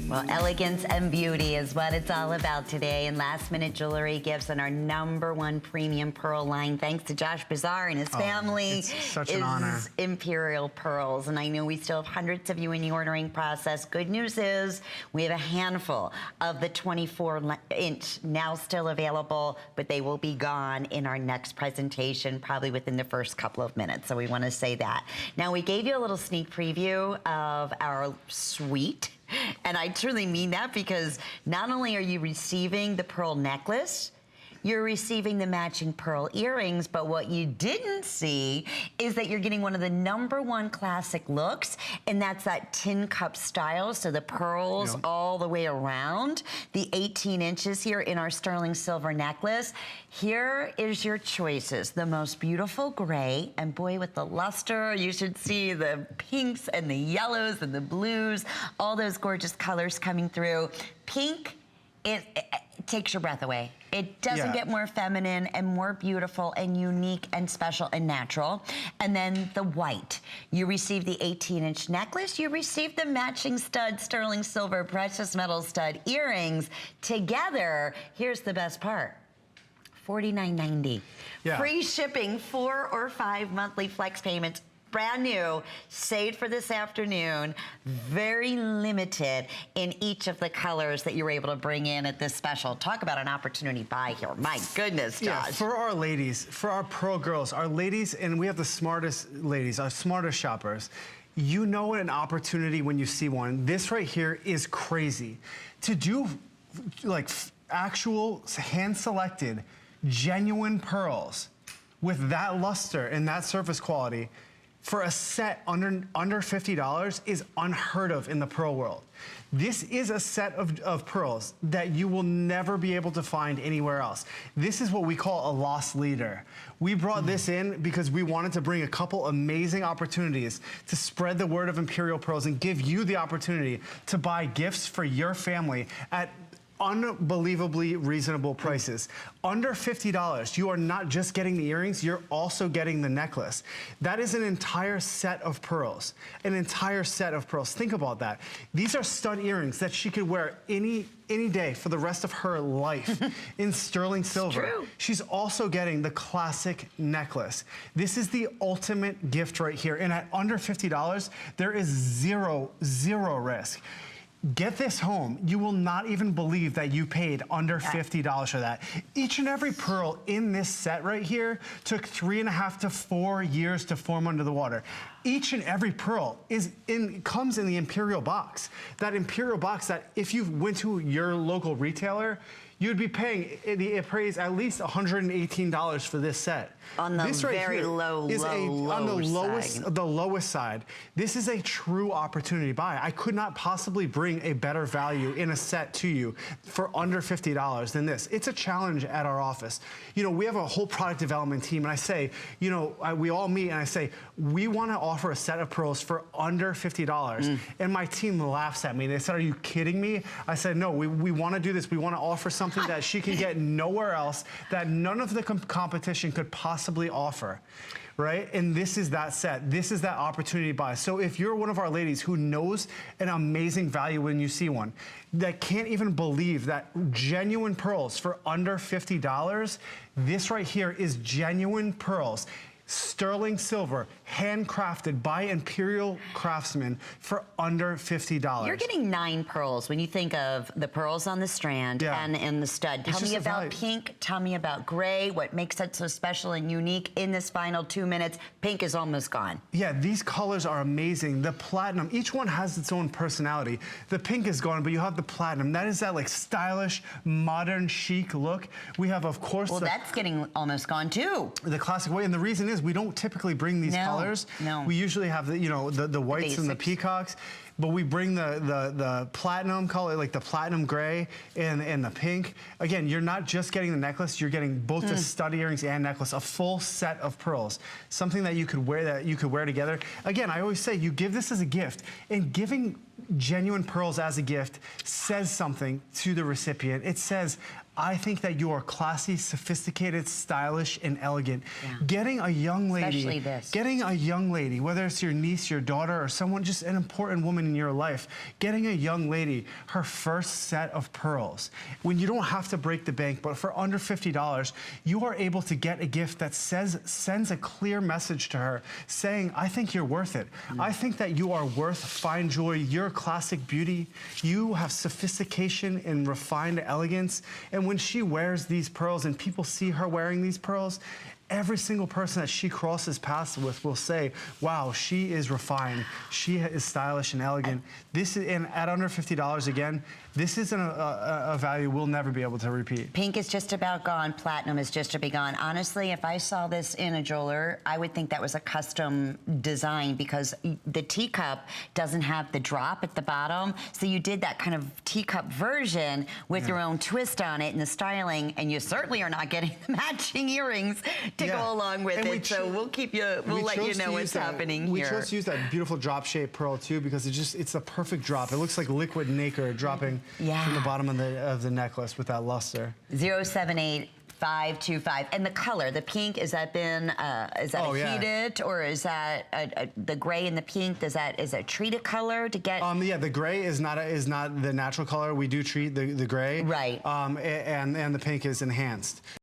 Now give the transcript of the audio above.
Well, elegance and beauty is what it's all about today, and last-minute jewelry gifts and our #1 premium pearl line, thanks to Josh Bazar and his family, it's such an honor. Imperial Pearls. And I know we still have hundreds of you in the ordering process. Good news is we have a handful of the 24-inch now still available, but they will be gone in our next presentation, probably within the first couple of minutes. So we want to say that. Now, we gave you a little sneak preview of our suite. And I truly mean that, because not only are you receiving the pearl necklace, you're receiving the matching pearl earrings, but what you didn't see is that you're getting one of the #1 classic looks, and that's that tin cup style, so the pearls all the way around, the 18 inches here in our sterling silver necklace. Here is your choices. The most beautiful gray, and boy, with the luster, you should see the pinks and the yellows and the blues, all those gorgeous colors coming through. Pink, it takes your breath away. It doesn't get more feminine and more beautiful and unique and special and natural. And then the white. You receive the 18-inch necklace. You receive the matching stud, sterling silver, precious metal stud earrings. Together, here's the best part. $49.90. Free shipping, 4 or 5 monthly flex payments. Brand new, saved for this afternoon, very limited in each of the colors that you were able to bring in at this special. Talk about an opportunity buy here. My goodness, Josh. Yeah, for our ladies, for our pearl girls, our ladies, and we have the smartest ladies, our smartest shoppers. You know an opportunity when you see one. This right here is crazy. To do like actual hand-selected, genuine pearls with that luster and that surface quality, for a set under $50 is unheard of in the pearl world. This is a set of pearls that you will never be able to find anywhere else. This is what we call a loss leader. We brought this in because we wanted to bring a couple amazing opportunities to spread the word of Imperial Pearls and give you the opportunity to buy gifts for your family at unbelievably reasonable prices. Under $50, you are not just getting the earrings, you're also getting the necklace. That is an entire set of pearls. An entire set of pearls. Think about that. These are stud earrings that she could wear any day for the rest of her life in sterling silver. True. She's also getting the classic necklace. This is the ultimate gift right here. And at under $50, there is zero risk. Get this home. You will not even believe that you paid under $50 for that. Each and every pearl in this set right here took 3.5 to 4 years to form under the water. Each and every pearl comes in the Imperial box. That Imperial box that if you went to your local retailer, you'd be paying the appraised at least $118 for this set. On the very low side. The lowest side. This is a true opportunity buy. I could not possibly bring a better value in a set to you for under $50 than this. It's a challenge at our office. You know, we have a whole product development team, and I say, you know, we all meet and I say, we want to offer a set of pearls for under $50. And my team laughs at me. They said, are you kidding me? I said, no, we want to do this. We want to offer something that she can get nowhere else, that none of the competition could possibly offer, right? And this is that set. This is that opportunity buy. So if you're one of our ladies who knows an amazing value when you see one, that can't even believe that genuine pearls for under $50, this right here is genuine pearls. Sterling silver, handcrafted by Imperial craftsmen for under $50. You're getting 9 pearls when you think of the pearls on the strand and in the stud. Tell me about pink, tell me about gray, what makes it so special and unique in this final 2 minutes. Pink is almost gone. Yeah, these colors are amazing. The platinum, each one has its own personality. The pink is gone, but you have the platinum. That is that like stylish, modern, chic look. We have, of course, well, that's getting almost gone too. The classic way, and the reason is we don't typically bring these colors. No. We usually have the, you know, the whites and the peacocks, but we bring the platinum color, like the platinum gray and the pink. Again, you're not just getting the necklace, you're getting both the stud earrings and necklace, a full set of pearls. Something that you could wear together. Again, I always say you give this as a gift, and giving genuine pearls as a gift says something to the recipient. It says, I think that you are classy, sophisticated, stylish, and elegant. Yeah. Getting a young lady, especially this. Getting a young lady, whether it's your niece, your daughter, or someone, just an important woman in your life. Getting a young lady her first set of pearls, when you don't have to break the bank, but for under $50, you are able to get a gift that sends a clear message to her saying, I think you're worth it. I think that you are worth fine jewelry. You're classic beauty. You have sophistication and refined elegance. And when she wears these pearls and people see her wearing these pearls, every single person that she crosses paths with will say, wow, she is refined. She is stylish and elegant. This is, and at under $50 again, this isn't a value we'll never be able to repeat. Pink is just about gone. Platinum is just about gone. Honestly, if I saw this in a jeweler, I would think that was a custom design because the teacup doesn't have the drop at the bottom. So you did that kind of teacup version with your own twist on it and the styling, and you certainly are not getting the matching earrings to go along with it. So we'll keep you, we'll let you know what's happening here. We chose to use that beautiful drop shaped pearl too because it's a perfect drop. It looks like liquid nacre dropping from the bottom of the necklace with that luster. 078-525. And the color, the pink, is that been, is that heated or is that the gray and the pink, is a treated color to get? Yeah, the gray is not the natural color. We do treat the gray. Right. And the pink is enhanced.